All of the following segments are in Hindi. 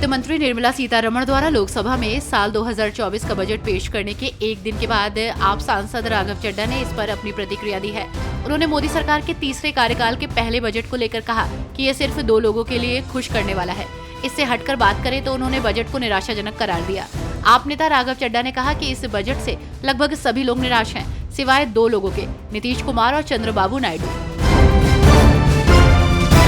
वित्त मंत्री निर्मला सीतारमण द्वारा लोकसभा में साल 2024 का बजट पेश करने के एक दिन के बाद आप सांसद राघव चड्ढा ने इस पर अपनी प्रतिक्रिया दी है। उन्होंने मोदी सरकार के तीसरे कार्यकाल के पहले बजट को लेकर कहा कि यह सिर्फ 2 लोगों के लिए खुश करने वाला है। इससे हटकर बात करें तो उन्होंने बजट को निराशाजनक करार दिया। आप नेता राघव चड्ढा ने कहा कि इस बजट से लगभग सभी लोग निराश हैं, सिवाय 2 लोगों के, नीतीश कुमार और चंद्रबाबू नायडू।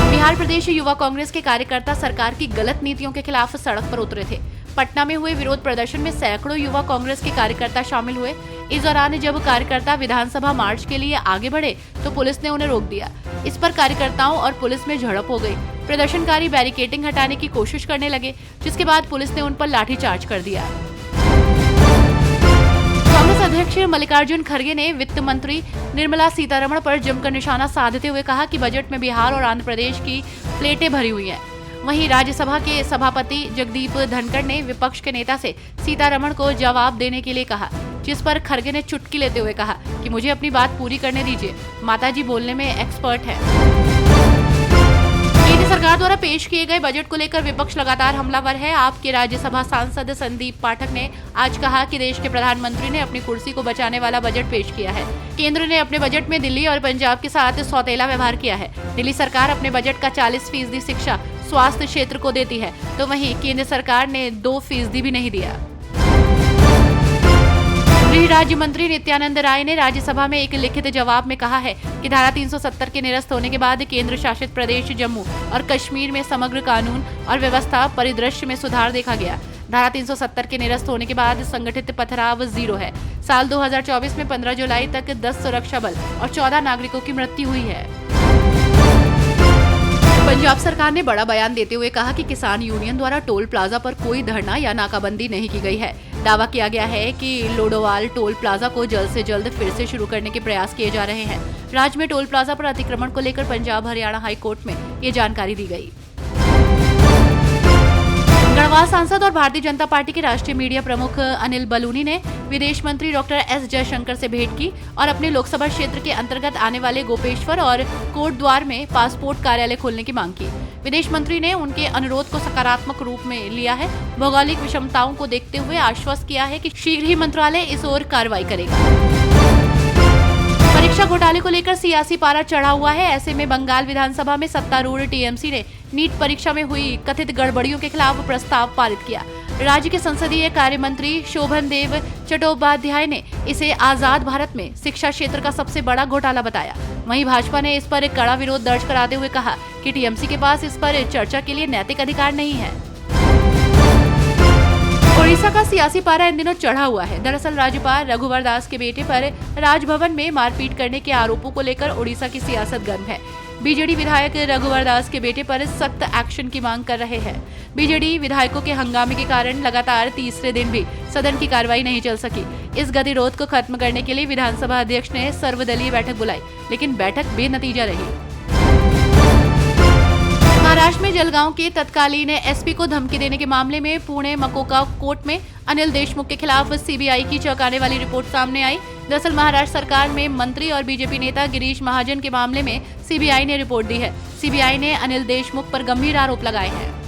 बिहार प्रदेश युवा कांग्रेस के कार्यकर्ता सरकार की गलत नीतियों के खिलाफ सड़क पर उतरे थे। पटना में हुए विरोध प्रदर्शन में सैकड़ों युवा कांग्रेस के कार्यकर्ता शामिल हुए। इस दौरान जब कार्यकर्ता विधानसभा मार्च के लिए आगे बढ़े तो पुलिस ने उन्हें रोक दिया। इस पर कार्यकर्ताओं और पुलिस में झड़प हो गई। प्रदर्शनकारी बैरिकेडिंग हटाने की कोशिश करने लगे, जिसके बाद पुलिस ने उन पर लाठीचार्ज कर दिया। कांग्रेस अध्यक्ष मल्लिकार्जुन खड़गे ने वित्त मंत्री निर्मला सीतारमण पर जमकर निशाना साधते हुए कहा कि बजट में बिहार और आंध्र प्रदेश की प्लेटें भरी हुई हैं। वहीं राज्यसभा के सभापति जगदीप धनखड़ ने विपक्ष के नेता से सीतारमण को जवाब देने के लिए कहा, जिस पर खड़गे ने चुटकी लेते हुए कहा कि मुझे अपनी बात पूरी करने दीजिए, माताजी बोलने में एक्सपर्ट है। केंद्र सरकार द्वारा पेश किए गए बजट को लेकर विपक्ष लगातार हमलावर है। आपके राज्यसभा सांसद संदीप पाठक ने आज कहा कि देश के प्रधानमंत्री ने अपनी कुर्सी को बचाने वाला बजट पेश किया है। केंद्र ने अपने बजट में दिल्ली और पंजाब के साथ सौतेला व्यवहार किया है। दिल्ली सरकार अपने बजट का 40% शिक्षा स्वास्थ्य क्षेत्र को देती है, तो वहीं केंद्र सरकार ने 2% भी नहीं दिया। गृह राज्य मंत्री नित्यानंद राय ने राज्यसभा में एक लिखित जवाब में कहा है कि धारा 370 के निरस्त होने के बाद केंद्र शासित प्रदेश जम्मू और कश्मीर में समग्र कानून और व्यवस्था परिदृश्य में सुधार देखा गया। धारा 370 के निरस्त होने के बाद संगठित पथराव 0 है। साल 2024 में 15 जुलाई तक 10 सुरक्षा बल और 14 नागरिकों की मृत्यु हुई है। पंजाब सरकार ने बड़ा बयान देते हुए कहा कि किसान यूनियन द्वारा टोल प्लाजा पर कोई धरना या नाकाबंदी नहीं की गई है। दावा किया गया है कि लोडोवाल टोल प्लाजा को जल्द से जल्द फिर से शुरू करने के प्रयास किए जा रहे हैं। राज्य में टोल प्लाजा पर अतिक्रमण को लेकर पंजाब हरियाणा हाई कोर्ट में ये जानकारी दी गई। गढ़वाल सांसद और भारतीय जनता पार्टी के राष्ट्रीय मीडिया प्रमुख अनिल बलूनी ने विदेश मंत्री डॉक्टर एस जयशंकर से भेंट की और अपने लोकसभा क्षेत्र के अंतर्गत आने वाले गोपेश्वर और कोटद्वार में पासपोर्ट कार्यालय खोलने की मांग की। विदेश मंत्री ने उनके अनुरोध को सकारात्मक रूप में लिया है। भौगोलिक विषमताओं को देखते हुए आश्वस्त किया है कि शीघ्र ही मंत्रालय इस ओर कार्रवाई करेगा। परीक्षा घोटाले को लेकर सियासी पारा चढ़ा हुआ है। ऐसे में बंगाल विधानसभा में सत्तारूढ़ टीएमसी ने नीट परीक्षा में हुई कथित गड़बड़ियों के खिलाफ प्रस्ताव पारित किया। राज्य के संसदीय कार्य मंत्री शोभन देव चट्टोपाध्याय ने इसे आजाद भारत में शिक्षा क्षेत्र का सबसे बड़ा घोटाला बताया। वहीं भाजपा ने इस पर कड़ा विरोध दर्ज कराते हुए कहा कि टीएमसी के पास इस पर चर्चा के लिए नैतिक अधिकार नहीं है। ओडिशा का सियासी पारा इन दिनों चढ़ा हुआ है। दरअसल राज्यपाल रघुवर दास के बेटे पर राजभवन में मारपीट करने के आरोपों को लेकर ओडिशा की सियासत गर्म है। बीजेडी विधायक रघुवर दास के बेटे पर सख्त एक्शन की मांग कर रहे हैं। बीजेडी विधायकों के हंगामे के कारण लगातार तीसरे दिन भी सदन की कार्रवाई नहीं चल सकी। इस गतिरोध को खत्म करने के लिए विधानसभा अध्यक्ष ने सर्वदलीय बैठक बुलाई, लेकिन बैठक बेनतीजा रही। महाराष्ट्र में जलगांव के तत्कालीन एसपी को धमकी देने के मामले में पुणे मकोका कोर्ट में अनिल देशमुख के खिलाफ सीबीआई की चौंकाने वाली रिपोर्ट सामने आई। दरअसल महाराष्ट्र सरकार में मंत्री और बीजेपी नेता गिरीश महाजन के मामले में सीबीआई ने रिपोर्ट दी है। सीबीआई ने अनिल देशमुख पर गंभीर आरोप लगाए हैं।